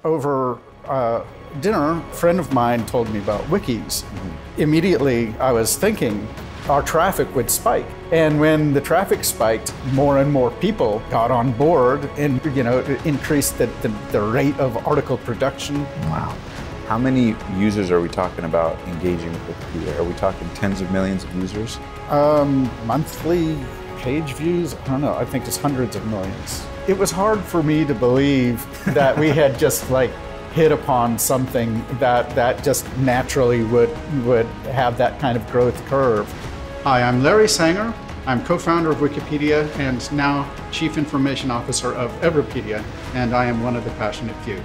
over dinner, a friend of mine told me about wikis. Immediately, I was thinking our traffic would spike. And when the traffic spiked, more and more people got on board and, it increased the rate of article production. Wow. How many users are we talking about engaging with Wikipedia? Are we talking tens of millions of users? Monthly page views, I don't know, I think it's hundreds of millions. It was hard for me to believe that we had just hit upon something that just naturally would have that kind of growth curve. Hi, I'm Larry Sanger. I'm co-founder of Wikipedia and now Chief Information Officer of Everipedia, and I am one of the passionate few.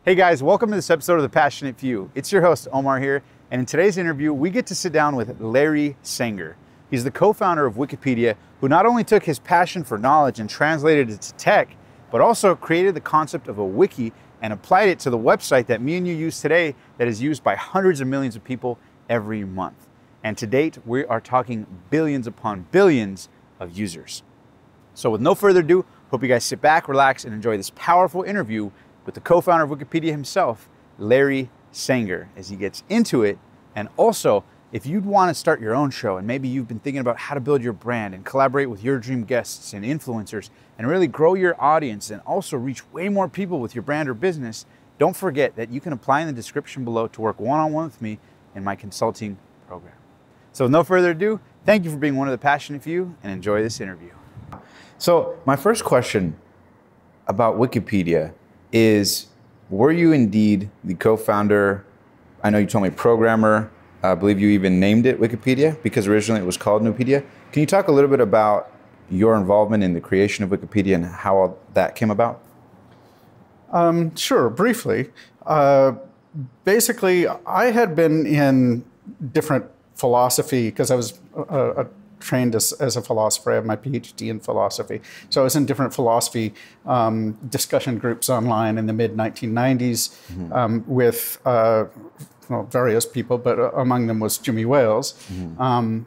Hey guys, welcome to this episode of The Passionate Few. It's your host, Omar here, and in today's interview, we get to sit down with Larry Sanger. He's the co-founder of Wikipedia, who not only took his passion for knowledge and translated it to tech, but also created the concept of a wiki and applied it to the website that me and you use today that is used by hundreds of millions of people every month. And to date, we are talking billions upon billions of users. So with no further ado, hope you guys sit back, relax, and enjoy this powerful interview with the co-founder of Wikipedia himself, Larry Sanger, as he gets into it. And also, if you'd want to start your own show and maybe you've been thinking about how to build your brand and collaborate with your dream guests and influencers and really grow your audience and also reach way more people with your brand or business, don't forget that you can apply in the description below to work one-on-one with me in my consulting program. So with no further ado, thank you for being one of the passionate few and enjoy this interview. So my first question about Wikipedia is, were you indeed the co-founder? I know you told me programmer. I believe you even named it Wikipedia because originally it was called Nupedia. Can you talk a little bit about your involvement in the creation of Wikipedia and how all that came about? Sure, briefly. Basically, I had been in different philosophy because I was trained as a philosopher. I have my PhD in philosophy. So I was in different philosophy discussion groups online in the mid-1990s with various people, but among them was Jimmy Wales. So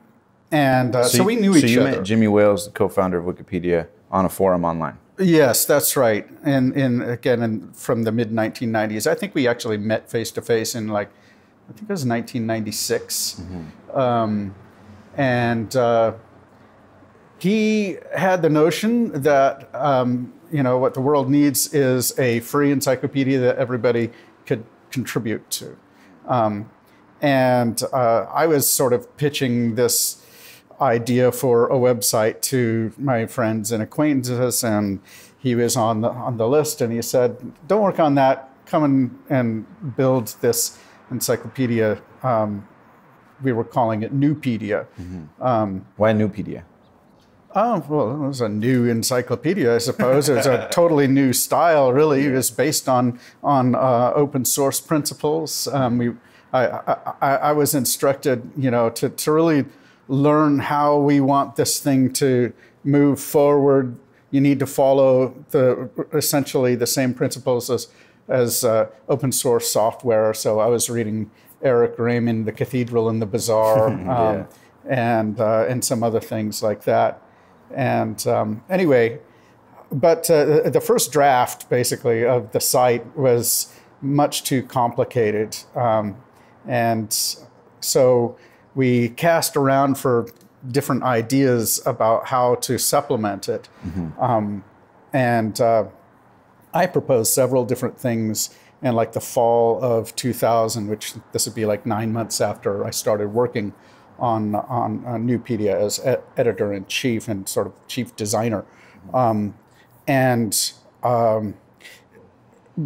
we knew each other. So you met Jimmy Wales, the co-founder of Wikipedia, on a forum online? Yes, that's right. And again, from the mid-1990s. I think we actually met face-to-face in I think it was 1996. He had the notion that, what the world needs is a free encyclopedia that everybody could contribute to. I was sort of pitching this idea for a website to my friends and acquaintances, and he was on the list, and he said, "Don't work on that. Come and build this encyclopedia." We were calling it Nupedia. Why Nupedia? Oh, well, it was a new encyclopedia, I suppose. It was a totally new style, really. It was based on open source principles. I was instructed, to really learn how we want this thing to move forward. You need to follow essentially the same principles as open source software. So I was reading Eric Raymond, The Cathedral and the Bazaar, and some other things like that. And anyway, but the first draft, basically, of the site was much too complicated. And so we cast around for different ideas about how to supplement it. I proposed several different things in the fall of 2000, which this would be 9 months after I started working on Nupedia as editor-in-chief and sort of chief designer.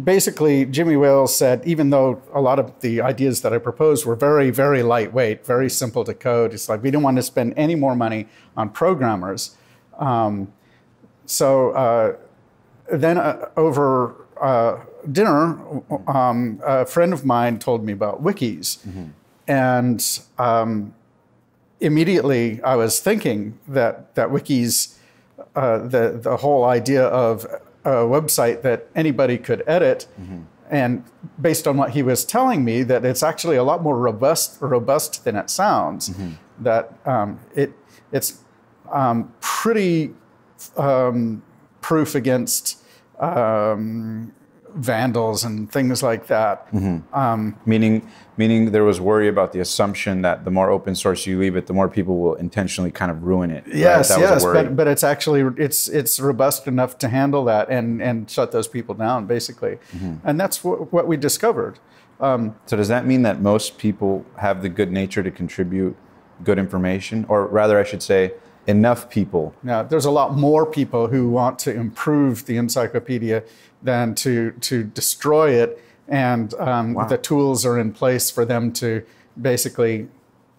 Basically, Jimmy Wales said, even though a lot of the ideas that I proposed were very, very lightweight, very simple to code, it's we didn't want to spend any more money on programmers. Then over dinner, a friend of mine told me about wikis. And immediately I was thinking that wikis, the whole idea of a website that anybody could edit, and based on what he was telling me, that it's actually a lot more robust than it sounds. That it's pretty proof against vandals and things like that. Meaning there was worry about the assumption that the more open source you leave it, the more people will intentionally kind of ruin it. Yes, right? yes, but it's actually it's robust enough to handle that and shut those people down basically, and that's what we discovered. So does that mean that most people have the good nature to contribute good information, or rather, I should say, enough people? Now, there's a lot more people who want to improve the encyclopedia than to destroy it, and the tools are in place for them to basically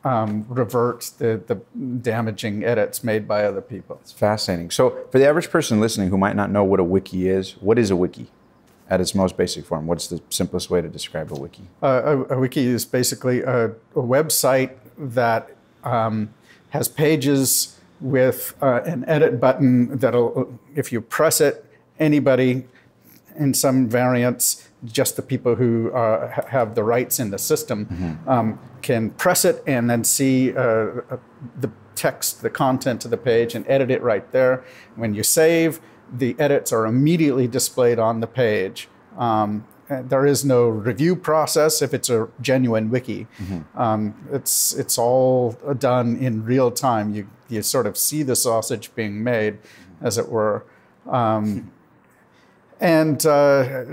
revert the damaging edits made by other people. It's fascinating. So for the average person listening who might not know what a wiki is, what is a wiki at its most basic form? What's the simplest way to describe a wiki? A wiki is basically a website that has pages with an edit button that'll, if you press it, anybody in some variants, just the people who have the rights in the system can press it and then see the text, the content of the page, and edit it right there. When you save, the edits are immediately displayed on the page. There is no review process if it's a genuine wiki. It's all done in real time. You sort of see the sausage being made, as it were. And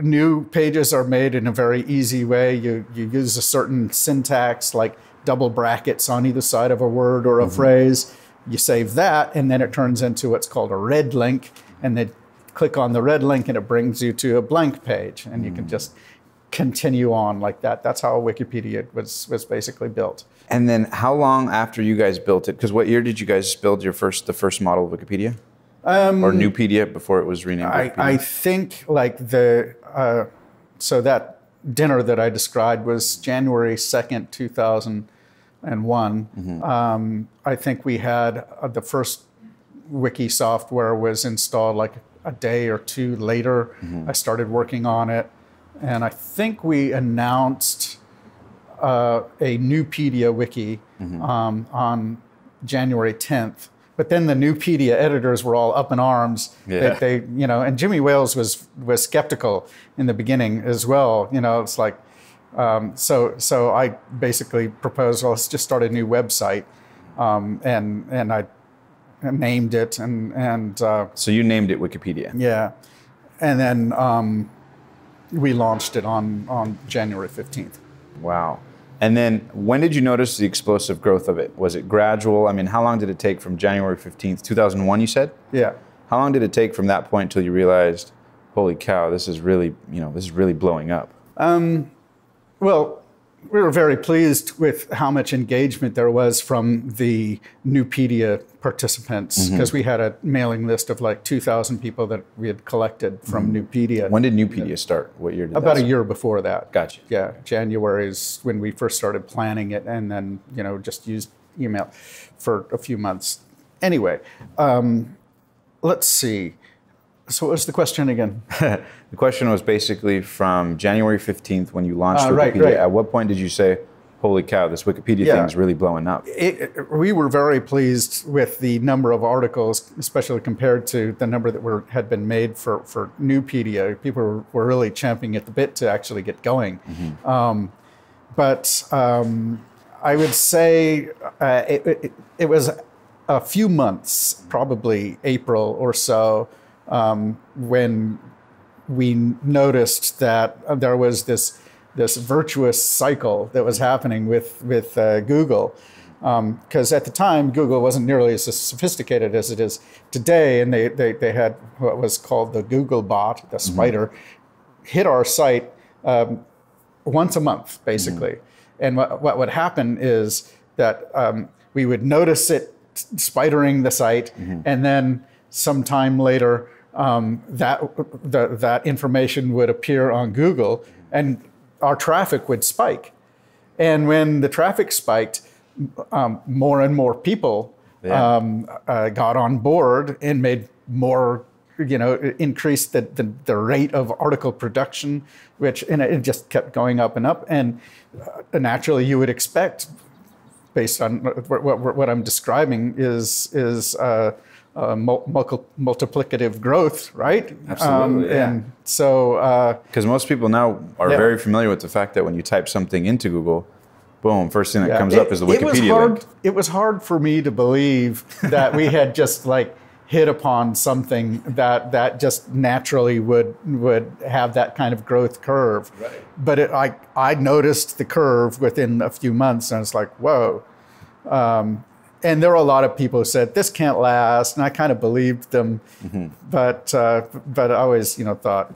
new pages are made in a very easy way. You use a certain syntax, like double brackets on either side of a word or a phrase. You save that, and then it turns into what's called a red link, and then click on the red link and it brings you to a blank page, and you can just continue on like that. That's how Wikipedia was basically built. And then how long after you guys built it? Because what year did you guys build the first model of Wikipedia? Or Newpedia before it was renamed Wikipedia? I think like so that dinner that I described was January 2nd, 2001. I think we had the first wiki software was installed like a day or two later. I started working on it, and I think we announced a Newpedia wiki on January 10th. But then the Newpedia editors were all up in arms. Yeah. They and Jimmy Wales was skeptical in the beginning as well. It's like, so I basically proposed, well, let's just start a new website, and I named it, and so you named it Wikipedia. Yeah, and then we launched it on January 15th. Wow. And then when did you notice the explosive growth of it? Was it gradual? I mean, how long did it take from January 15th, 2001, you said? Yeah. How long did it take from that point until you realized, holy cow, this is really, this is really blowing up? Well, we were very pleased with how much engagement there was from the Newpedia participants, because we had a mailing list of like 2,000 people that we had collected from Newpedia. When did Newpedia start? What year did that About start? a year before that. Gotcha. Yeah, January is when we first started planning it, and then just used email for a few months. Anyway, let's see. So what was the question again? The question was basically from January 15th when you launched Wikipedia. Right. At what point did you say, holy cow, this Wikipedia thing is really blowing up? We were very pleased with the number of articles, especially compared to the number that had been made for Newpedia. People were really champing at the bit to actually get going. But I would say it was a few months, probably April or so, when we noticed that there was this virtuous cycle that was happening with Google, because at the time Google wasn't nearly as sophisticated as it is today, and they had what was called the Google bot, the spider, hit our site once a month basically, and what would happen is that we would notice it spidering the site, and then sometime later that information would appear on Google, and our traffic would spike. And when the traffic spiked, more and more people got on board and made more, increased the rate of article production, and it just kept going up and up. And naturally, you would expect based on what I'm describing is multiplicative growth, right? Absolutely. And so, because most people now are very familiar with the fact that when you type something into Google, boom, first thing that comes up is the Wikipedia link. It was hard for me to believe that we had just like hit upon something that just naturally would have that kind of growth curve. Right. But I noticed the curve within a few months, and it's like, whoa. And there were a lot of people who said this can't last, and I kind of believed them. But I always thought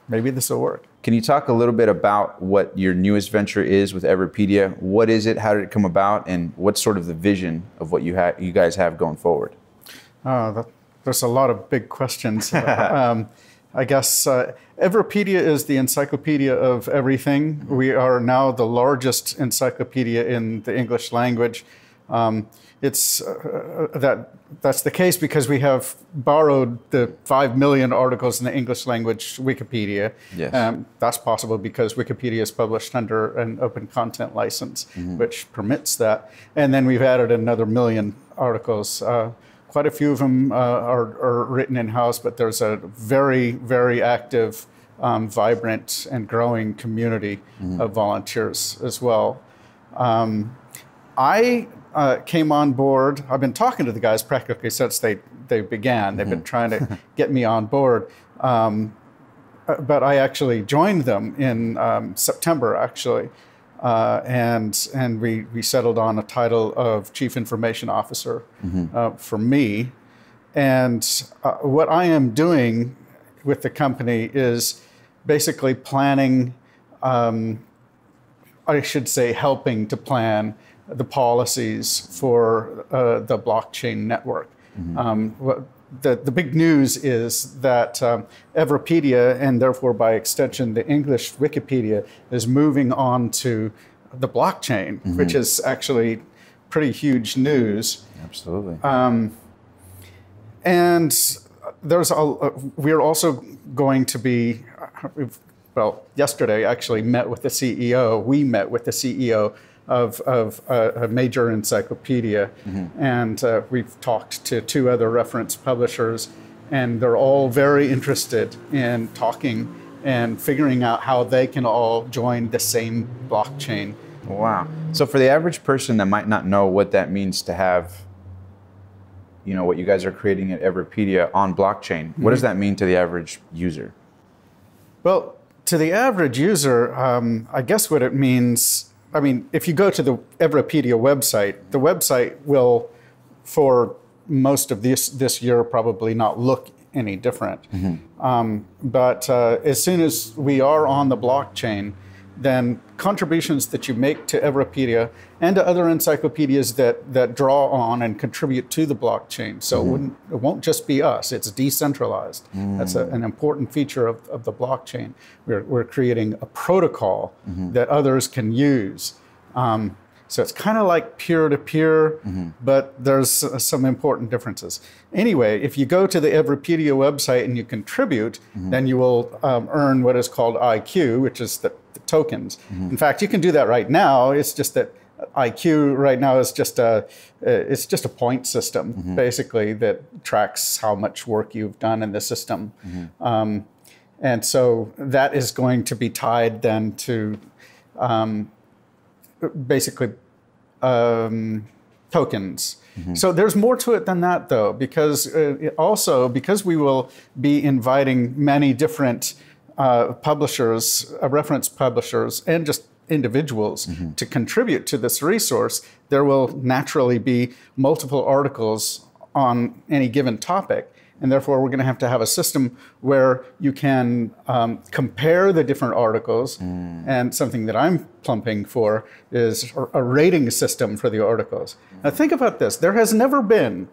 maybe this will work. Can you talk a little bit about what your newest venture is with Everipedia? What is it? How did it come about? And what's sort of the vision of what you guys have going forward? There's a lot of big questions. I guess Everipedia is the Encyclopedia of Everything. We are now the largest encyclopedia in the English language. That's the case because we have borrowed the 5 million articles in the English language Wikipedia. Yes. That's possible because Wikipedia is published under an open content license, which permits that. And then we've added another 1 million articles. Quite a few of them are written in-house, but there's a very, very active, vibrant, and growing community of volunteers as well. I came on board. I've been talking to the guys practically since they began. They've been trying to get me on board. But I actually joined them in September, actually. And we settled on a title of Chief Information Officer for me. And what I am doing with the company is basically planning, I should say helping to plan the policies for the blockchain network. The big news is that Everipedia, and therefore by extension the English Wikipedia, is moving on to the blockchain, which is actually pretty huge news. Absolutely. And we're also going to be, yesterday actually met with the CEO. We met with the CEO of a major encyclopedia, and we've talked to 2 other reference publishers, and they're all very interested in talking and figuring out how they can all join the same blockchain. Wow. So for the average person that might not know what that means to have, what you guys are creating at Everipedia on blockchain, what does that mean to the average user? Well, to the average user, I guess what it means, if you go to the Everipedia website, the website will, for most of this year, probably not look any different. But as soon as we are on the blockchain, then contributions that you make to Everipedia and to other encyclopedias that draw on and contribute to the blockchain. So it won't just be us, it's decentralized. That's an important feature of the blockchain. We're creating a protocol that others can use. So it's kind of like peer-to-peer, but there's some important differences. Anyway, if you go to the Everipedia website and you contribute, then you will earn what is called IQ, which is the tokens. In fact, you can do that right now. It's just that IQ right now is just a point system, basically, that tracks how much work you've done in the system. And so that is going to be tied then to basically tokens. So there's more to it than that, though, because because we will be inviting many different publishers, reference publishers, and just individuals to contribute to this resource, there will naturally be multiple articles on any given topic. And therefore, we're going to have a system where you can compare the different articles. And something that I'm plumping for is a rating system for the articles. Now, think about this. There has never been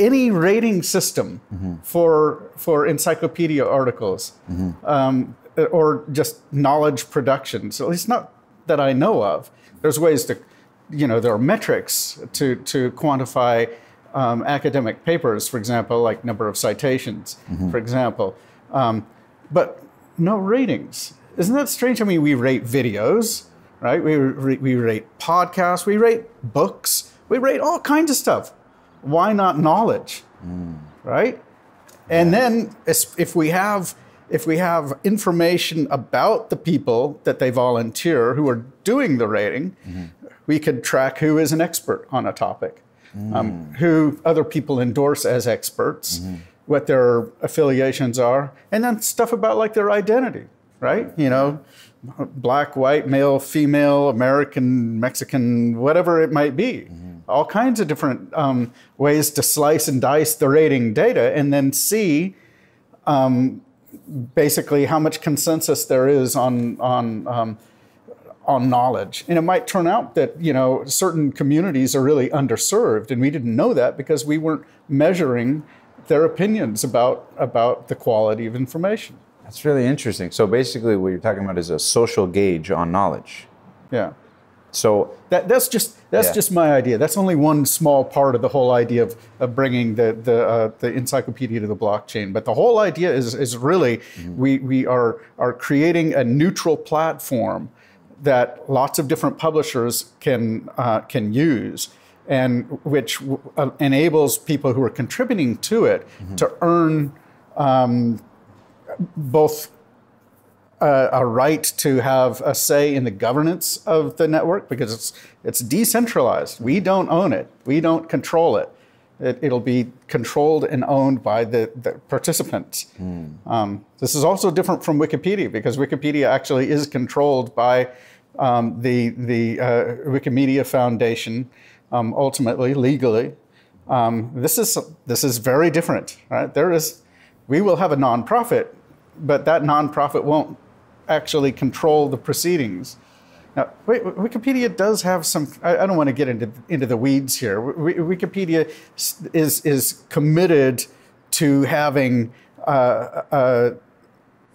any rating system for encyclopedia articles or just knowledge production. So at least not that I know of. There's ways to, there are metrics to quantify academic papers, for example, like number of citations, for example, but no ratings. Isn't that strange? We rate videos, right? We rate podcasts, we rate books, we rate all kinds of stuff. Why not knowledge, right? And then if we have information about the people that they volunteer who are doing the rating, we could track who is an expert on a topic, who other people endorse as experts, what their affiliations are, and then stuff about like their identity, right? You know, black, white, male, female, American, Mexican, whatever it might be. All kinds of different ways to slice and dice the rating data and then see basically how much consensus there is on knowledge. And it might turn out that, you know, certain communities are really underserved, and we didn't know that because we weren't measuring their opinions about the quality of information. That's really interesting. So basically what you're talking about is a social gauge on knowledge. Yeah. So that's just my idea. That's only one small part of the whole idea of bringing the encyclopedia to the blockchain. But the whole idea is really we are creating a neutral platform that lots of different publishers can use, and which enables people who are contributing to it to earn both a right to have a say in the governance of the network, because it's decentralized. We don't own it. We don't control it. It'll be controlled and owned by the participants. This is also different from Wikipedia, because Wikipedia actually is controlled by the Wikimedia Foundation, ultimately, legally. This is very different, right? We will have a nonprofit, but that nonprofit won't actually control the proceedings. Now, Wikipedia does have some, I don't want to get into the weeds here. Wikipedia is committed to having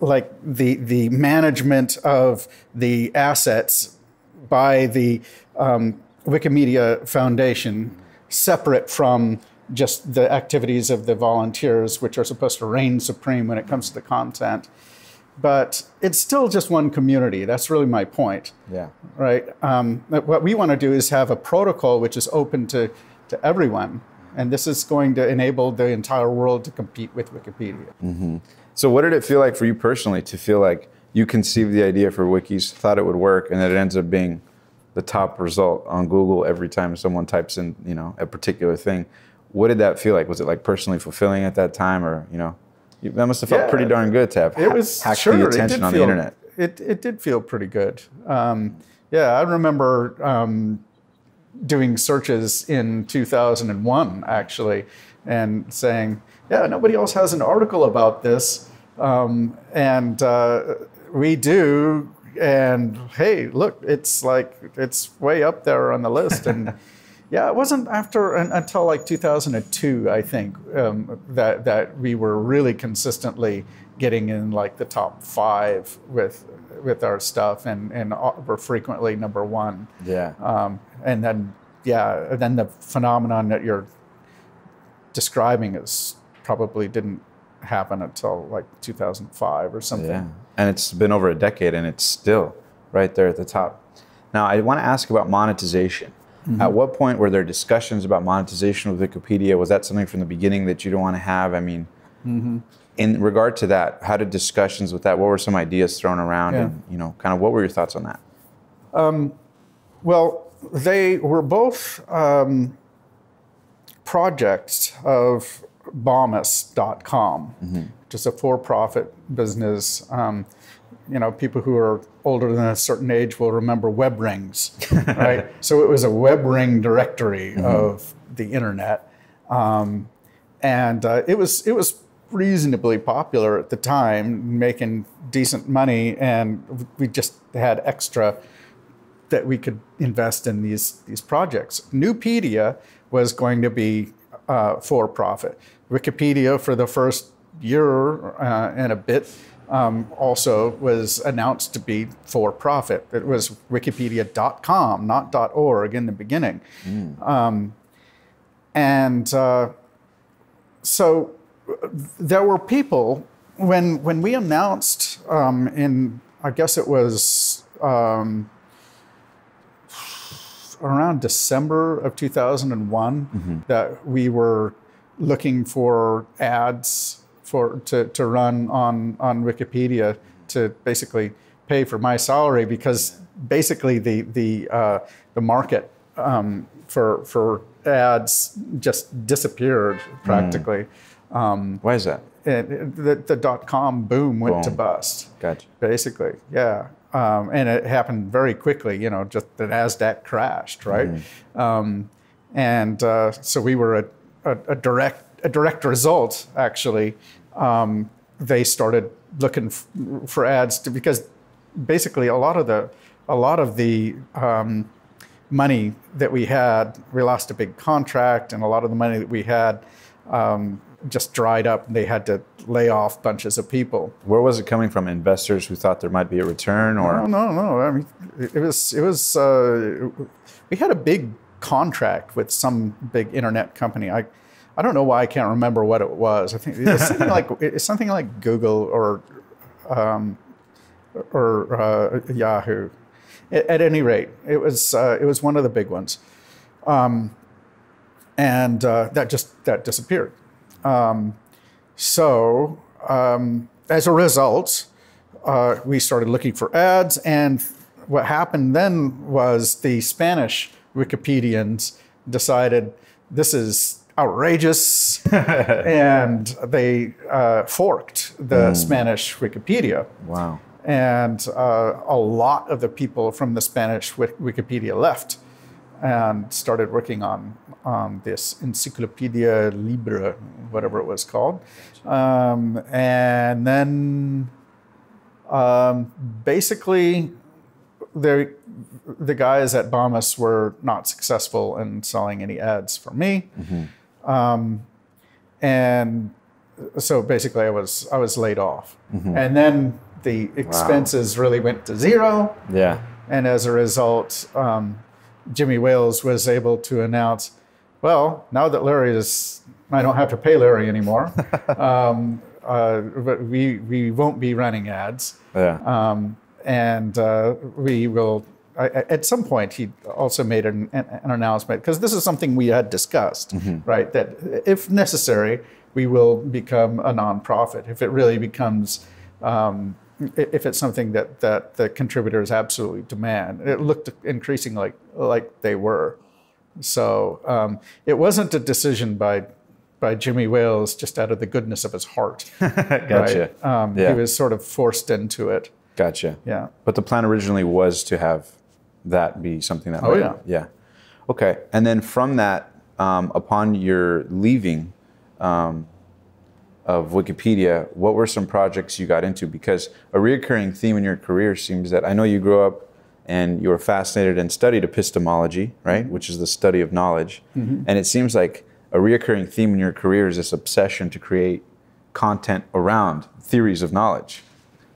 like the management of the assets by the Wikimedia Foundation separate from just the activities of the volunteers, which are supposed to reign supreme when it comes to the content. But it's still just one community. That's really my point. Yeah. Right. What we want to do is have a protocol which is open to everyone, and this is going to enable the entire world to compete with Wikipedia. So, what did it feel like for you personally to feel like you conceived the idea for wikis, thought it would work, and that it ends up being the top result on Google every time someone types in, you know, a particular thing? What did that feel like? Was it like personally fulfilling at that time, or you know? That must have felt pretty darn good to have hacked the attention on the internet. It did feel pretty good. Yeah, I remember doing searches in 2001, actually, and saying, yeah, nobody else has an article about this. And we do. And hey, look, it's way up there on the list. And yeah, it wasn't until like 2002, I think, that we were really consistently getting in like the top 5 with our stuff, and we're frequently number 1. Yeah. And then the phenomenon that you're describing probably didn't happen until like 2005 or something. Yeah. And it's been over a decade, and it's still right there at the top. Now, I want to ask about monetization. At what point were there discussions about monetization with Wikipedia? Was that something from the beginning that you don't want to have? I mean, in regard to that, how did discussions with that? What were some ideas thrown around? Yeah. And, you know, kind of what were your thoughts on that? Well, they were both projects of Bombus.com, which is a for-profit business. You know, people who are older than a certain age will remember web rings, right? So it was a web ring directory of the internet, and it was reasonably popular at the time, making decent money, and we just had extra that we could invest in these projects. Nupedia was going to be for-profit. Wikipedia, for the first year and a bit, also was announced to be for-profit. It was Wikipedia.com, not .org in the beginning. So there were people, when we announced in, I guess it was around December of 2001 that we were looking for ads to run on Wikipedia to basically pay for my salary, because basically the market for ads just disappeared practically. Why is that? The .com boom went to bust. Gotcha. Basically, yeah. And it happened very quickly, just the NASDAQ crashed, right? So we were a direct result, actually. They started looking for ads because basically a lot of the money that we had, we lost a big contract, and a lot of the money that we had just dried up, and they had to lay off bunches of people. Where was it coming from? Investors who thought there might be a return, or no. I mean, it was. We had a big contract with some big internet company. I don't know why I can't remember what it was. I think it's something like Google or Yahoo. At any rate, it was one of the big ones, and that disappeared. So as a result, we started looking for ads, and what happened then was the Spanish Wikipedians decided this is outrageous, and they forked the Spanish Wikipedia. Wow. And a lot of the people from the Spanish Wikipedia left and started working on this Encyclopedia Libre, whatever it was called. And then basically the guys at Bomis were not successful in selling any ads for me. And so basically I was laid off. And then the expenses really went to zero. Yeah. And as a result, Jimmy Wales was able to announce, well, now that I don't have to pay Larry anymore, but we won't be running ads. Yeah. And we will, at some point, he also made an announcement, because this is something we had discussed, right? That if necessary, we will become a nonprofit. If it really becomes, if it's something that the contributors absolutely demand. It looked increasing like they were. So it wasn't a decision by Jimmy Wales just out of the goodness of his heart. Gotcha. Right? He was sort of forced into it. Gotcha. Yeah. But the plan originally was to have that be something that. Oh, yeah. Yeah. Okay. And then from that, upon your leaving of Wikipedia, what were some projects you got into? Because a reoccurring theme in your career seems that, I know you grew up and you were fascinated and studied epistemology, right? Which is the study of knowledge. And it seems like a reoccurring theme in your career is this obsession to create content around theories of knowledge.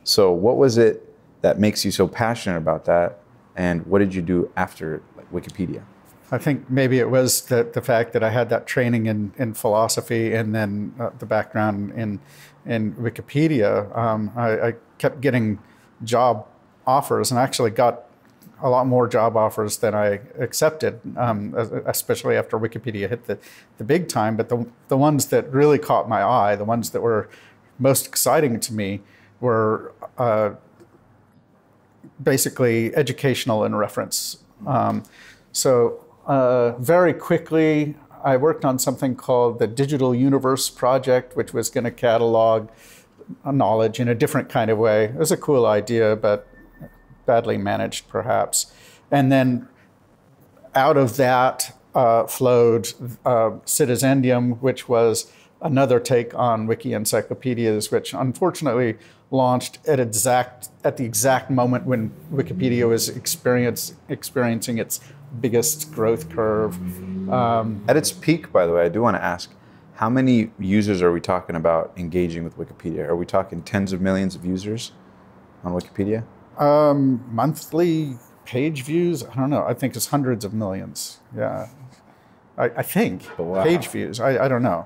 So what was it that makes you so passionate about that? And what did you do after Wikipedia? I think maybe it was the fact that I had that training in philosophy, and then the background in Wikipedia. I kept getting job offers, and I actually got a lot more job offers than I accepted, especially after Wikipedia hit the big time. But the ones that really caught my eye, the ones that were most exciting to me, were basically educational in reference. So very quickly, I worked on something called the Digital Universe Project, which was going to catalog knowledge in a different kind of way. It was a cool idea, but badly managed, perhaps. And then out of that flowed Citizendium, which was another take on wiki encyclopedias, which unfortunately launched at the exact moment when Wikipedia was experiencing its biggest growth curve. At its peak, by the way, I do want to ask, how many users are we talking about engaging with Wikipedia? Are we talking tens of millions of users on Wikipedia? Monthly page views? I don't know. I think it's hundreds of millions. Yeah. I think. Wow. Page views. I don't know.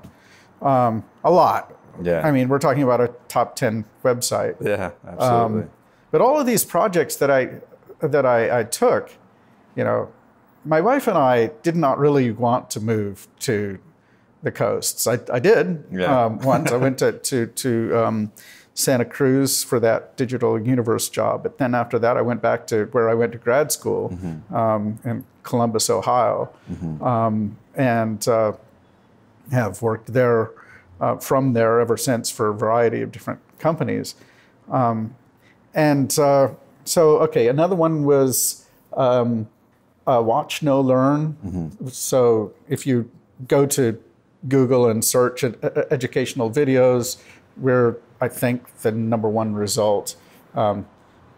A lot. Yeah. I mean, we're talking about a top 10 website. Yeah, absolutely. But all of these projects that I took, my wife and I did not really want to move to the coasts. I did once. I went to Santa Cruz for that digital universe job. But then after that, I went back to where I went to grad school in Columbus, Ohio, and have worked there from there ever since for a variety of different companies. Okay, another one was Watch, Know, Learn. So if you go to Google and search educational videos, we're, I think, the #1 result.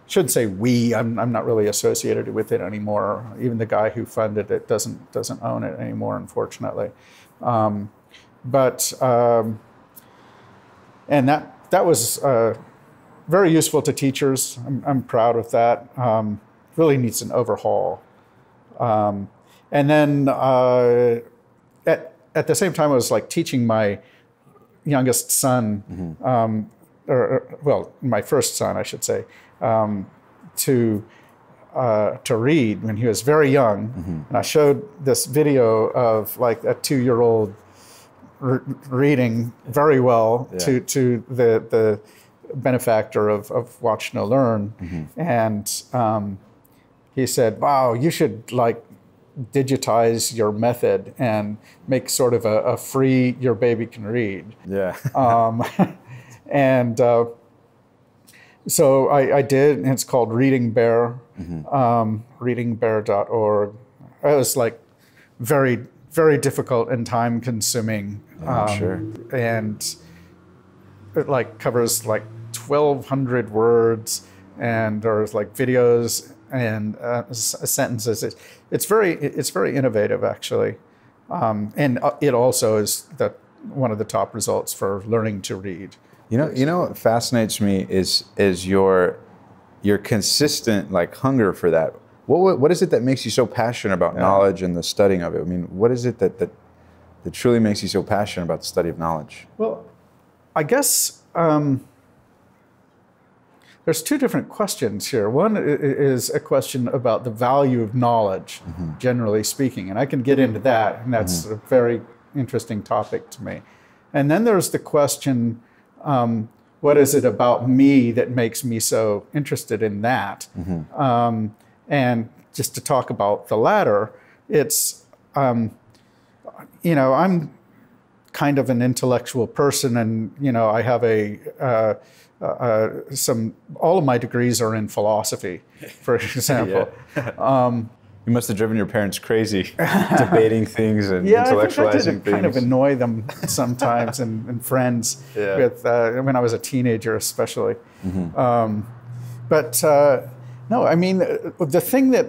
Should say we. I'm not really associated with it anymore. Even the guy who funded it doesn't own it anymore, unfortunately. And that was very useful to teachers. I'm proud of that. Really needs an overhaul. And then at the same time, I was like teaching my youngest son, my first son, I should say, to read when he was very young. And I showed this video of like a 2-year-old reading very well to the benefactor of Watch, Know, Learn. And he said, "Wow, you should like digitize your method and make sort of a free your baby can read." So I did, and it's called Reading Bear, readingbear.org. It was like very, very difficult and time consuming. And it like covers like 1,200 words, and there's like videos and sentences. It's very innovative, actually, and it also is one of the top results for learning to read. You know what fascinates me is your consistent like hunger for that. What is it that makes you so passionate about knowledge and the studying of it? I mean, what is it that truly makes you so passionate about the study of knowledge? Well, I guess there's two different questions here. One is a question about the value of knowledge, generally speaking, and I can get into that, and that's a very interesting topic to me. And then there's the question, what is it about me that makes me so interested in that? And just to talk about the latter, it's, I'm kind of an intellectual person, and, I have all of my degrees are in philosophy, for example. You must have driven your parents crazy, debating things and intellectualizing I think I did things. Kind of annoy them sometimes, and friends with when I was a teenager, especially. No, I mean the thing that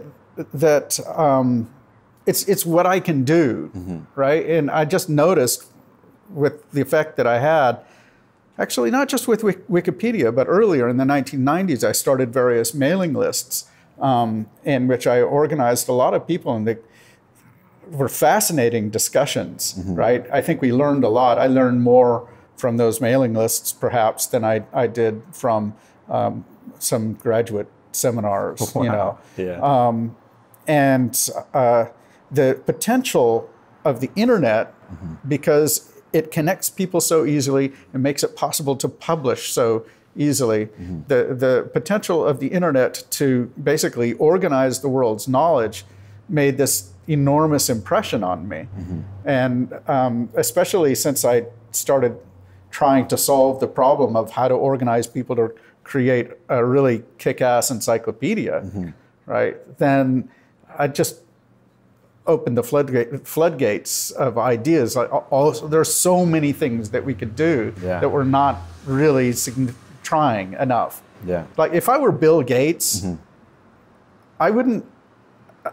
it's what I can do, right? And I just noticed with the effect that I had. Actually, not just with Wikipedia, but earlier in the 1990s, I started various mailing lists in which I organized a lot of people, and they were fascinating discussions, right? I think we learned a lot. I learned more from those mailing lists, perhaps, than I did from some graduate seminars, And the potential of the internet, because it connects people so easily and makes it possible to publish so easily. The potential of the internet to basically organize the world's knowledge made this enormous impression on me. And especially since I started trying to solve the problem of how to organize people to create a really kick-ass encyclopedia, right? Then I just opened the floodgates of ideas. There's so many things that we could do that we're not really trying enough. Like if I were Bill Gates, I wouldn't,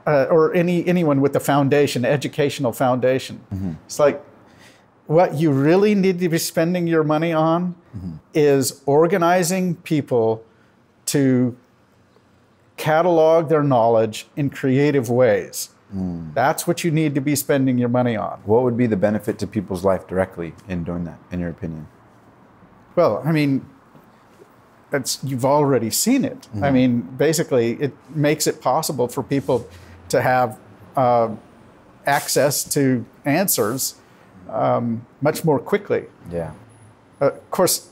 or anyone with a foundation, educational foundation. It's like, what you really need to be spending your money on is organizing people to catalog their knowledge in creative ways. That's what you need to be spending your money on. What would be the benefit to people's life directly in doing that, in your opinion? Well, I mean, you've already seen it. I mean, basically, it makes it possible for people to have access to answers much more quickly. Yeah. Of course,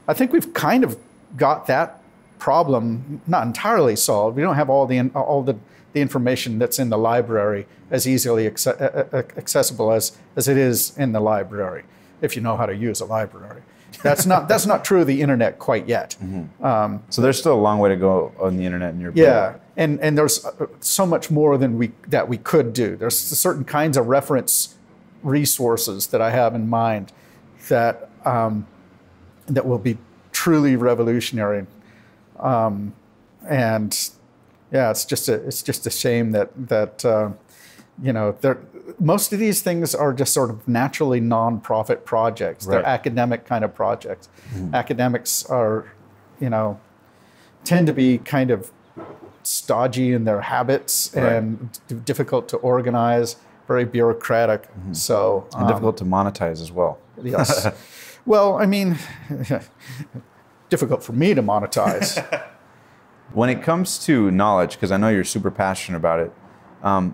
I think we've kind of got that problem not entirely solved. We don't have all the information that's in the library as easily accessible as it is in the library, if you know how to use a library. That's not true of the internet quite yet. So there's still a long way to go on the internet in your opinion. Yeah, and there's so much more than we could do. There's certain kinds of reference resources that I have in mind that that will be truly revolutionary. And yeah, it's just a shame that you know, most of these things are just sort of naturally non-profit projects. Right. They're academic kind of projects. Academics are, you know, tend to be kind of stodgy in their habits and difficult to organize, very bureaucratic. So and difficult to monetize as well. Yes. Well, I mean, difficult for me to monetize. When it comes to knowledge, because I know you're super passionate about it,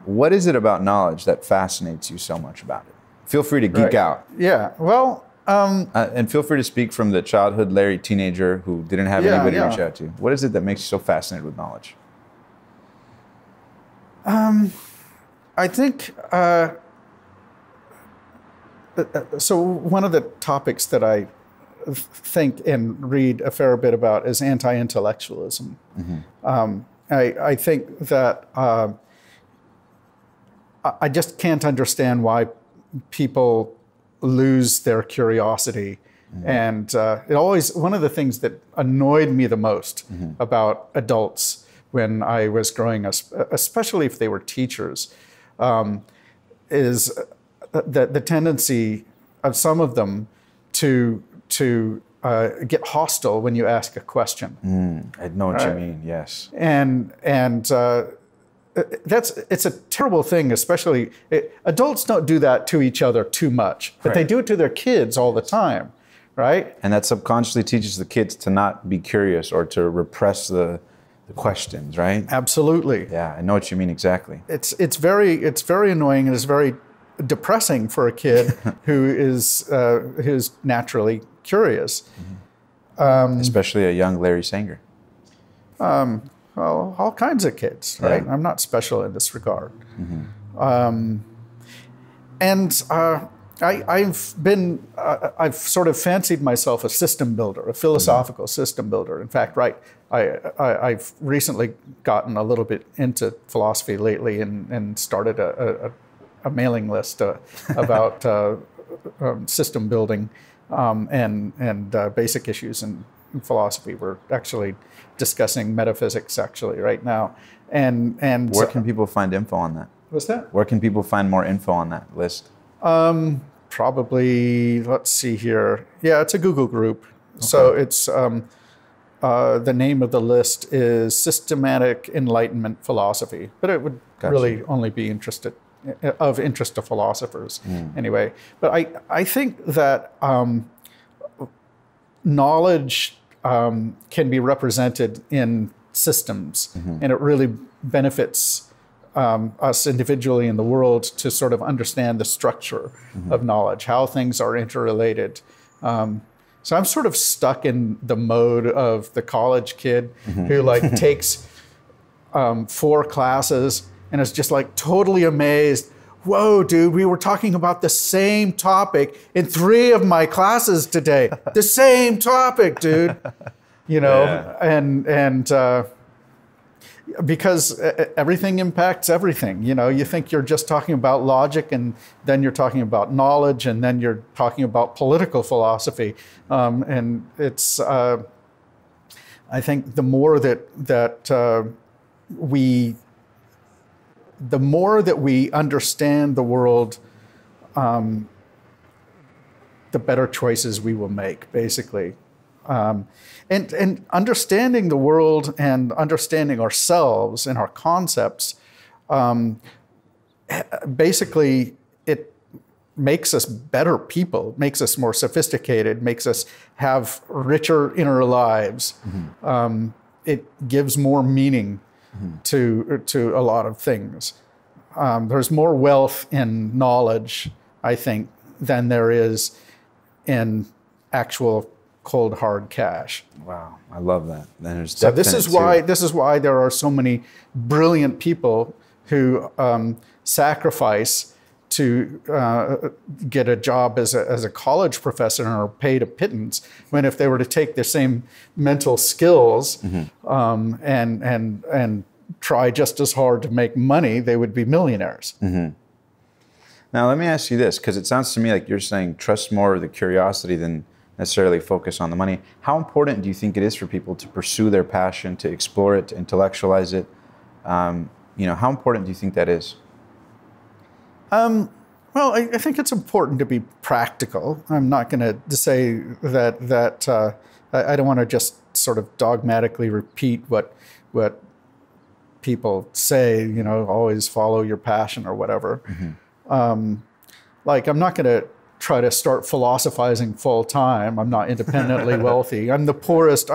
what is it about knowledge that fascinates you so much about it? Feel free to geek out. Yeah. Well, and feel free to speak from the childhood Larry teenager who didn't have anybody to reach out to. What is it that makes you so fascinated with knowledge? I think so. One of the topics that I think and read a fair bit about is anti-intellectualism. I think that I just can't understand why people lose their curiosity. And it always, one of the things that annoyed me the most about adults when I was growing up, especially if they were teachers, is the tendency of some of them to get hostile when you ask a question. I know what you mean, yes. And it's a terrible thing, especially adults don't do that to each other too much, but they do it to their kids all the time, right? And that subconsciously teaches the kids to not be curious or to repress the questions, right? Absolutely. Yeah, I know what you mean exactly. It's very annoying, and it's very depressing for a kid who's naturally curious. Especially a young Larry Sanger. Well, all kinds of kids, right? I'm not special in this regard. I've sort of fancied myself a system builder, a philosophical system builder. In fact, I've recently gotten a little bit into philosophy lately and started a mailing list about system building and basic issues in philosophy. We're actually discussing metaphysics actually right now. And where can people find info on that? What's that? Where can people find more info on that list? Probably, let's see here. Yeah, it's a Google group. Okay. So it's the name of the list is Systematic Enlightenment Philosophy, but it would really only be of interest to philosophers anyway. But I think that knowledge can be represented in systems, and it really benefits us individually in the world to sort of understand the structure of knowledge, how things are interrelated. So I'm sort of stuck in the mode of the college kid who like takes 4 classes and is just like totally amazed. Whoa, dude, we were talking about the same topic in 3 of my classes today. The same topic, dude. You know, and because everything impacts everything. You know, you think you're just talking about logic, and then you're talking about knowledge, and then you're talking about political philosophy. And it's, I think the more that we understand the world, the better choices we will make, basically. And understanding the world and understanding ourselves and our concepts, basically it makes us better people, makes us more sophisticated, makes us have richer inner lives. It gives more meaning to a lot of things. there's more wealth in knowledge, I think, than there is in actual cold hard cash. Wow, I love that. And there's so this is why there are so many brilliant people who sacrifice to get a job as a college professor and are paid a pittance, when if they were to take the same mental skills and try just as hard to make money, they would be millionaires. Now let me ask you this, because it sounds to me like you're saying trust more the curiosity than necessarily focus on the money. How important do you think it is for people to pursue their passion, to explore it, to intellectualize it? How important do you think that is? Well, I think it's important to be practical. I'm not going to say that I don't want to just sort of dogmatically repeat what people say, always follow your passion or whatever. Like, I'm not going to try to start philosophizing full time. I'm not independently wealthy. I'm the poorest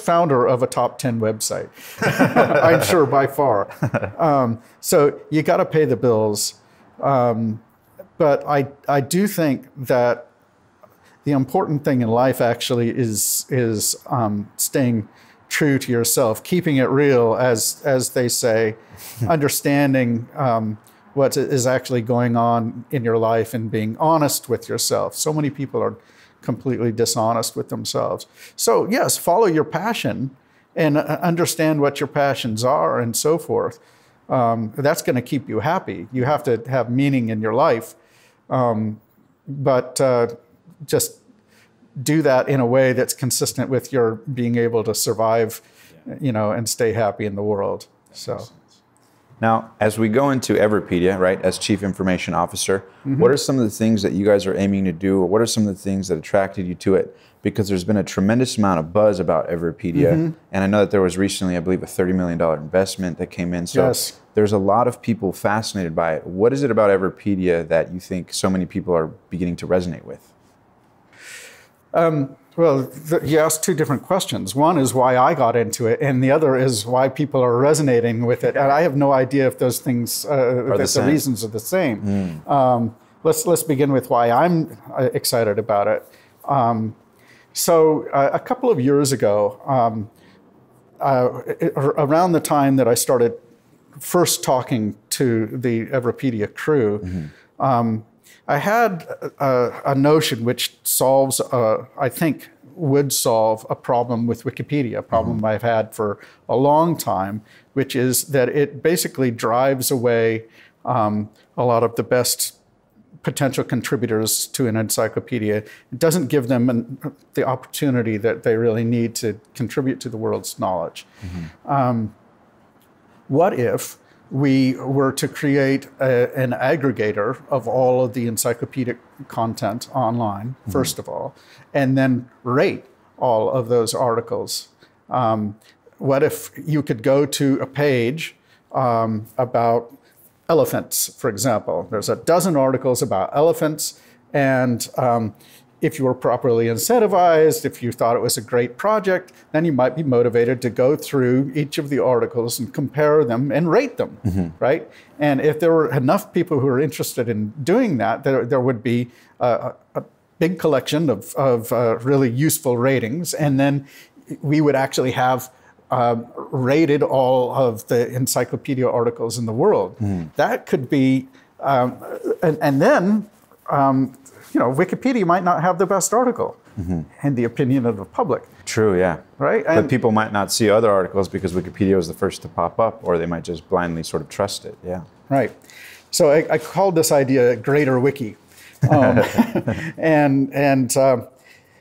founder of a top 10 website, I'm sure, by far. So you got to pay the bills. But I do think that the important thing in life actually is staying true to yourself, keeping it real, as they say, understanding what is actually going on in your life and being honest with yourself. So many people are completely dishonest with themselves. So yes, follow your passion and understand what your passions are and so forth. That's going to keep you happy. You have to have meaning in your life, but just do that in a way that's consistent with your being able to survive, and stay happy in the world. So. Now, as we go into Everipedia, right, as Chief Information Officer, what are some of the things that you guys are aiming to do, or what are some of the things that attracted you to it? Because there's been a tremendous amount of buzz about Everipedia, and I know that there was recently, I believe, a $30 million investment that came in. So there's a lot of people fascinated by it. What is it about Everipedia that you think so many people are beginning to resonate with? Well, you asked two different questions. One is why I got into it, and the other is why people are resonating with it. And I have no idea if those things, the reasons are the same. Let's begin with why I'm excited about it. So a couple of years ago, around the time that I started first talking to the Everipedia crew, I had a notion which solves, I think, would solve a problem with Wikipedia, a problem I've had for a long time, which is that it basically drives away a lot of the best potential contributors to an encyclopedia. It doesn't give them the opportunity that they really need to contribute to the world's knowledge. What if we were to create an aggregator of all of the encyclopedic content online, first of all, and then rate all of those articles? What if you could go to a page about elephants, for example? There's a dozen articles about elephants, and if you were properly incentivized, if you thought it was a great project, then you might be motivated to go through each of the articles and compare them and rate them, right? And if there were enough people who are interested in doing that, there would be a big collection of really useful ratings, and then we would actually have rated all of the encyclopedia articles in the world. That could be, and then, Wikipedia might not have the best article in the opinion of the public. True, yeah. Right? But people might not see other articles because Wikipedia was the first to pop up, or they might just blindly sort of trust it, yeah. Right. So I called this idea Greater Wiki. And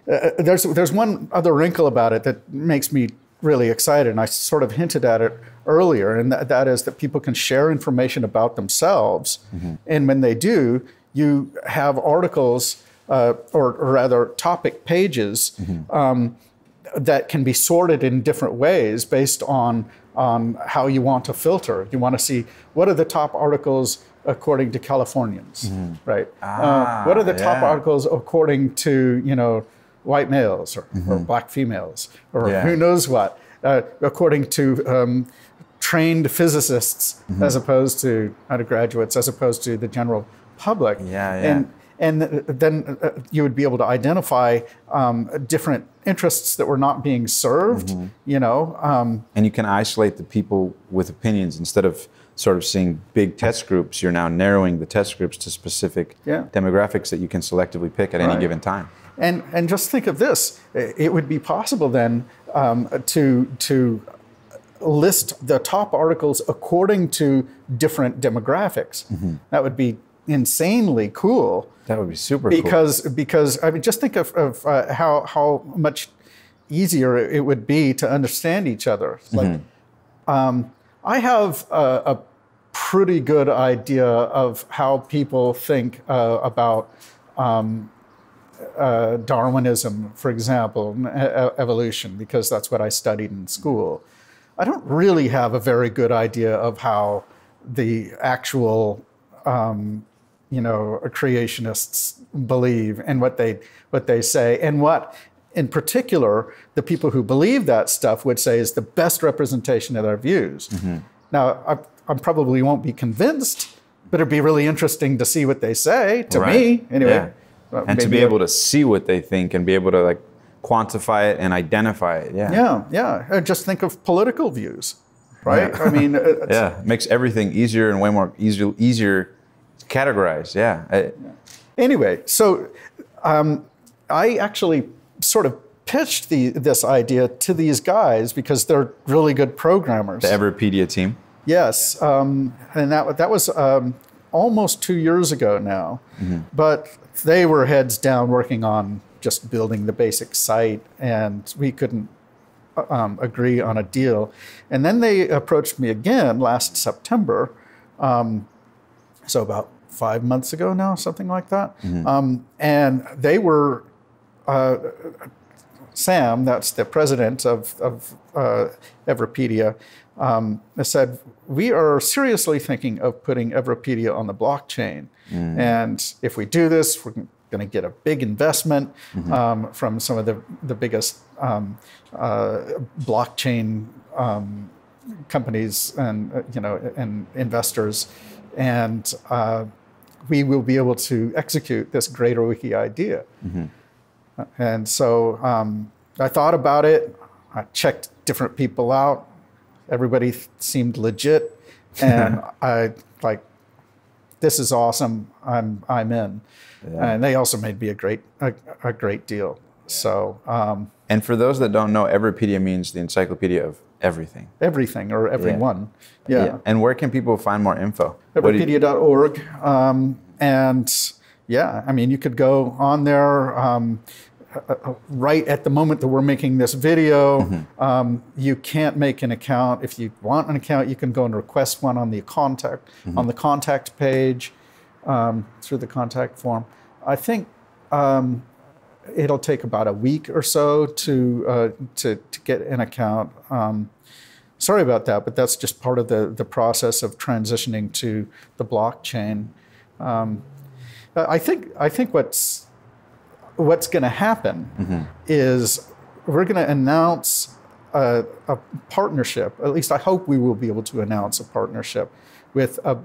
there's one other wrinkle about it that makes me really excited, and I sort of hinted at it earlier, and that is that people can share information about themselves, and when they do, you have articles, or rather topic pages, that can be sorted in different ways based on how you want to filter. You want to see what are the top articles according to Californians, right? What are the top articles according to, white males or black females or who knows what, according to trained physicists as opposed to undergraduates, as opposed to the general public. And then you would be able to identify different interests that were not being served, you know. And you can isolate the people with opinions instead of sort of seeing big test groups. You're now narrowing the test groups to specific demographics that you can selectively pick at any given time. And just think of this: it would be possible then to list the top articles according to different demographics. That would be insanely cool. That would be super cool. Because I mean, just think of how much easier it would be to understand each other. It's like, I have a pretty good idea of how people think about Darwinism, for example, evolution, because that's what I studied in school. I don't really have a very good idea of how the actual creationists believe and what they say, and what, in particular, the people who believe that stuff would say is the best representation of their views. Now, I probably won't be convinced, but it'd be really interesting to see what they say, to me, anyway. And to be able to see what they think and be able to like quantify it and identify it. Just think of political views, right? I mean, it makes everything easier and way more easier to categorize. Anyway, so I actually sort of pitched this idea to these guys because they're really good programmers. The Everipedia team. Yes, and that was almost 2 years ago now, but they were heads down working on just building the basic site, and we couldn't agree on a deal. And then they approached me again last September, so about 5 months ago now, something like that. And they were, Sam, that's the president of Everipedia, said, we are seriously thinking of putting Everipedia on the blockchain. And if we do this, we're going to get a big investment from some of the biggest blockchain companies and and investors, and we will be able to execute this greater wiki idea. And so I thought about it. I checked different people out. Everybody seemed legit, and I like, this is awesome. I'm in. And they also made me a great deal. So. And for those that don't know, Everipedia means the Encyclopedia of Everything. Everything, or everyone. And where can people find more info? Everipedia.org. And yeah, I mean, you could go on there. Right at the moment that we're making this video, you can't make an account. If you want an account, you can go and request one on the contact page, through the contact form. I think it'll take about a week or so to get an account. Sorry about that, but that's just part of the process of transitioning to the blockchain. I think what's going to happen is we're going to announce a partnership. At least I hope we will be able to announce a partnership with a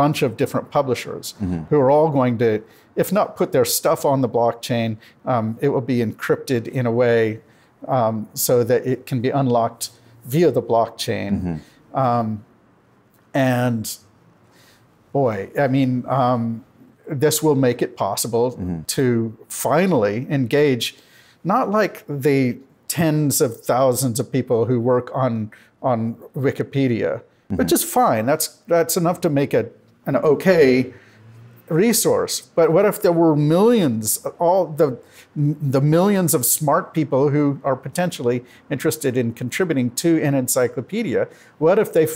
bunch of different publishers who are all going to, if not put their stuff on the blockchain, it will be encrypted in a way so that it can be unlocked via the blockchain. And boy, I mean, this will make it possible to finally engage, not like the tens of thousands of people who work on Wikipedia, but just fine. That's enough to make an okay resource. But what if there were millions, all the millions of smart people who are potentially interested in contributing to an encyclopedia? What if they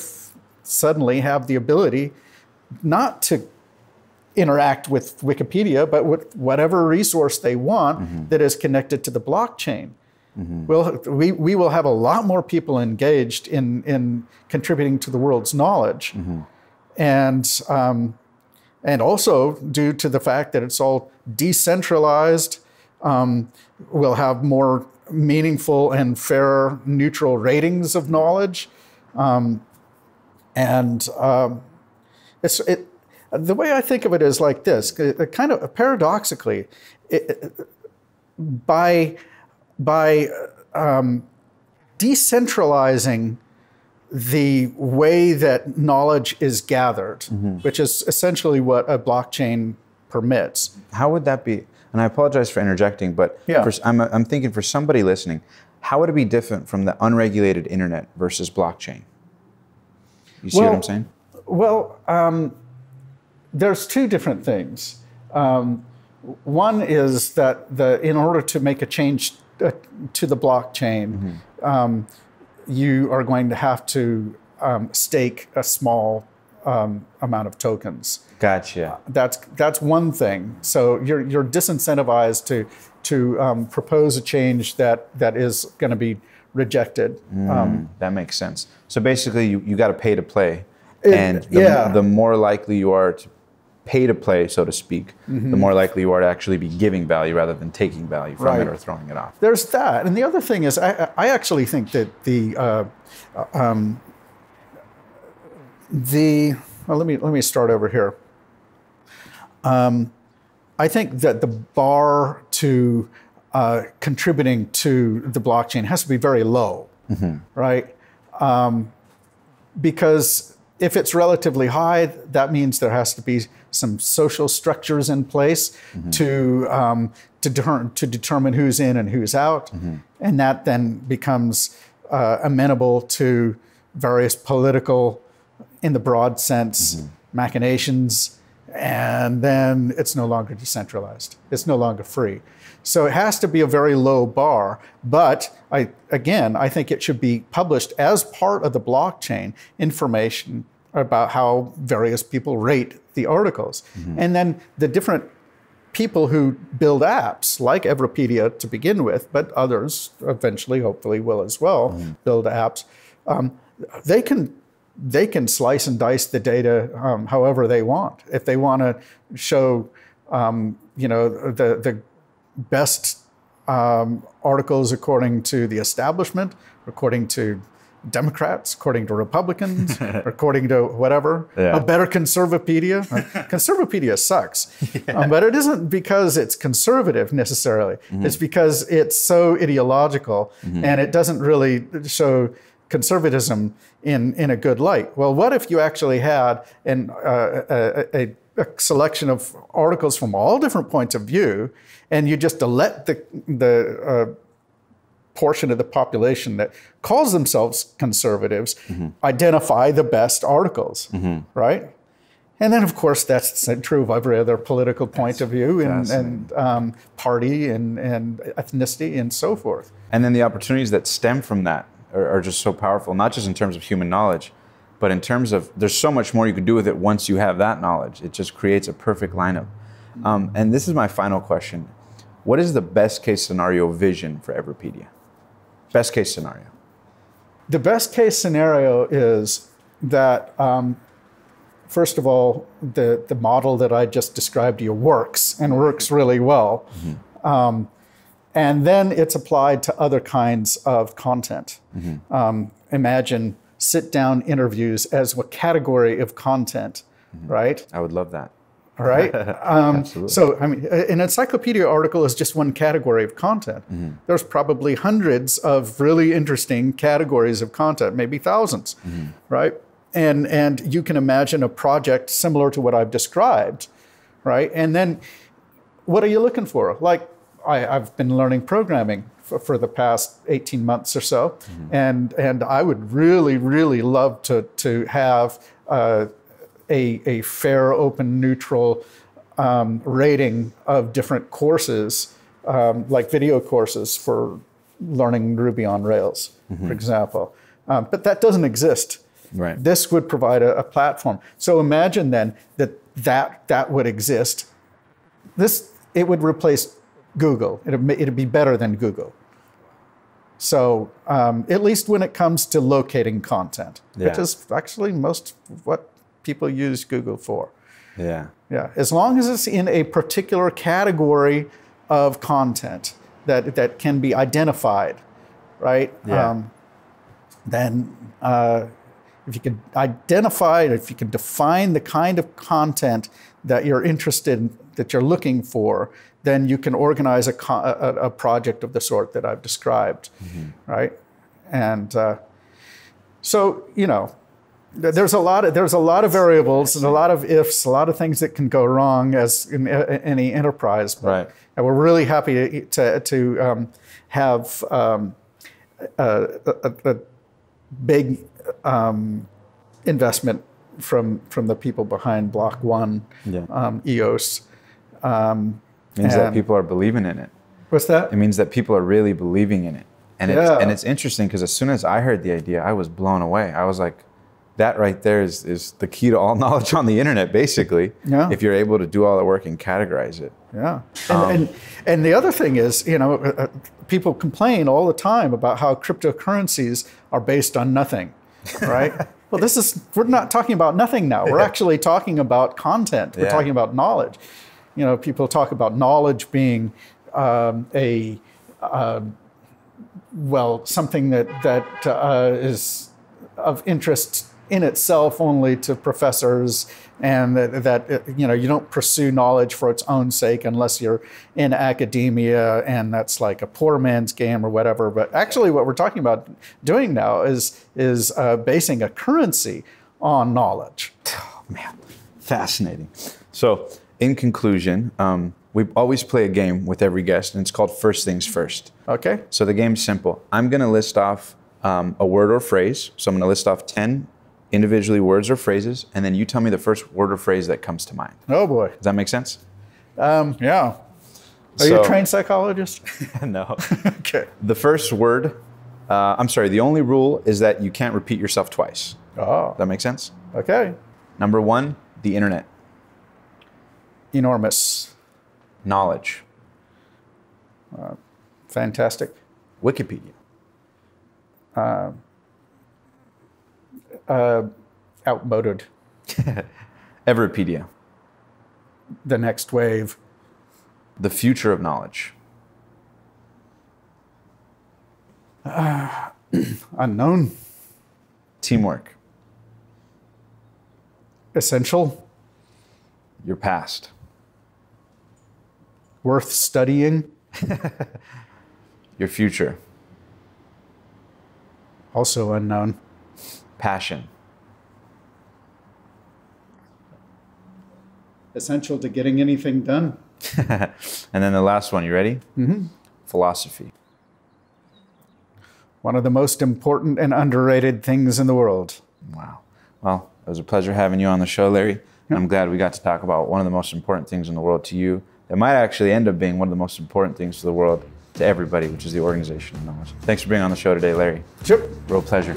suddenly have the ability not to interact with Wikipedia, but with whatever resource they want that is connected to the blockchain? Well, we will have a lot more people engaged in contributing to the world's knowledge. And also, due to the fact that it's all decentralized, we'll have more meaningful and fair, neutral ratings of knowledge. And the way I think of it is like this, kind of paradoxically, by decentralizing the way that knowledge is gathered, which is essentially what a blockchain permits. How would that be? And I apologize for interjecting, but I'm thinking for somebody listening, how would it be different from the unregulated internet versus blockchain? You see what I'm saying? Well, there's two different things. One is that in order to make a change to the blockchain, you are going to have to stake a small amount of tokens. Gotcha. That's one thing. So you're disincentivized to propose a change that is going to be rejected. That makes sense. So basically, you got to pay to play, and the more likely you are to pay to play, so to speak, the more likely you are to actually be giving value rather than taking value from it or throwing it off. There's that. And the other thing is, I actually think that well, let me start over here. I think that the bar to contributing to the blockchain has to be very low, right? Because if it's relatively high, that means there has to be some social structures in place to determine who's in and who's out, and that then becomes amenable to various political, in the broad sense, machinations, and then it's no longer decentralized. It's no longer free. So it has to be a very low bar, but I think it should be published as part of the blockchain information about how various people rate the articles. And then the different people who build apps, like Everipedia to begin with, but others eventually, hopefully, will as well build apps, they can slice and dice the data however they want. If they want to show, the best articles according to the establishment, according to Democrats, according to Republicans, according to whatever, a better Conservapedia. Conservapedia sucks, but it isn't because it's conservative necessarily. It's because it's so ideological and it doesn't really show conservatism in a good light. Well, what if you actually had a selection of articles from all different points of view, and you just let the portion of the population that calls themselves conservatives identify the best articles, right? And then, of course, that's true of every other political point of view and party and ethnicity and so forth. And then the opportunities that stem from that are just so powerful, not just in terms of human knowledge, but in terms of there's so much more you could do with it once you have that knowledge. It just creates a perfect lineup. And this is my final question. What is the best case scenario vision for Everipedia? Best case scenario. The best case scenario is that, first of all, the model that I just described to you works and works really well. And then it's applied to other kinds of content. Imagine sit-down interviews as a category of content, right? I would love that. Right? Absolutely. So, I mean, an encyclopedia article is just one category of content. There's probably hundreds of really interesting categories of content, maybe thousands, right? And you can imagine a project similar to what I've described, right? And then what are you looking for? Like, I've been learning programming for the past 18 months or so, and I would really, really love to have a fair, open, neutral rating of different courses, like video courses for learning Ruby on Rails, for example. But that doesn't exist. Right. This would provide a platform. So imagine then that would exist. It would replace Google. It'd be better than Google. So at least when it comes to locating content, which is actually most of what people use Google for. Yeah. As long as it's in a particular category of content that can be identified, right? Then identify, if you can define the kind of content that you're interested in, that you're looking for, then you can organize a project of the sort that I've described, right? And so, you know, there's a lot of variables and a lot of ifs, a lot of things that can go wrong as in any enterprise. Right. And we're really happy to have a big investment from the people behind Block One, EOS. Means that people are believing in it. What's that? It means that people are really believing in it. And it's interesting because as soon as I heard the idea, I was blown away. I was like, that right there is the key to all knowledge on the internet, basically. Yeah. If you're able to do all the work and categorize it. Yeah. And the other thing is, you know, people complain all the time about how cryptocurrencies are based on nothing, right? Well, we're not talking about nothing now. We're actually talking about content. We're talking about knowledge. You know, people talk about knowledge being something that is of interest in itself only to professors, and that you know, you don't pursue knowledge for its own sake unless you're in academia, and that's like a poor man's game or whatever. But actually what we're talking about doing now is basing a currency on knowledge. Oh man, fascinating. So in conclusion, we always play a game with every guest, and it's called First Things First. Okay. So the game's simple. I'm gonna list off a word or phrase. So I'm gonna list off 10 individually words or phrases, and then you tell me the first word or phrase that comes to mind. Oh boy. Does that make sense? Yeah. Are you a trained psychologist? No. Okay. The first word, the only rule is that you can't repeat yourself twice. Oh. Does that make sense? Okay. Number 1, the internet. Enormous. Knowledge. Fantastic. Wikipedia. Outmoded. Everipedia. The next wave. The future of knowledge. Unknown. Teamwork. Essential. Your past. Worth studying. Your future. Also unknown. Passion. Essential to getting anything done. And then the last one, you ready? Mm-hmm. Philosophy. One of the most important and underrated things in the world. Wow. Well, it was a pleasure having you on the show, Larry. And I'm glad we got to talk about one of the most important things in the world to you. That might actually end up being one of the most important things to the world, to everybody, which is the organization of knowledge. Thanks for being on the show today, Larry. Sure. Real pleasure.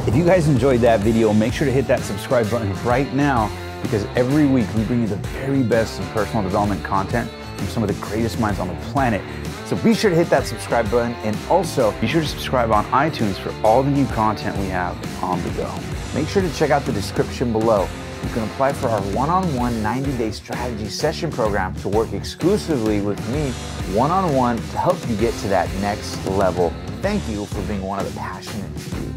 If you guys enjoyed that video, make sure to hit that subscribe button right now, because every week we bring you the very best in personal development content from some of the greatest minds on the planet. So be sure to hit that subscribe button, and also be sure to subscribe on iTunes for all the new content we have on the go. Make sure to check out the description below. You can apply for our one-on-one 90-day strategy session program to work exclusively with me one-on-one to help you get to that next level. Thank you for being one of the passionate few.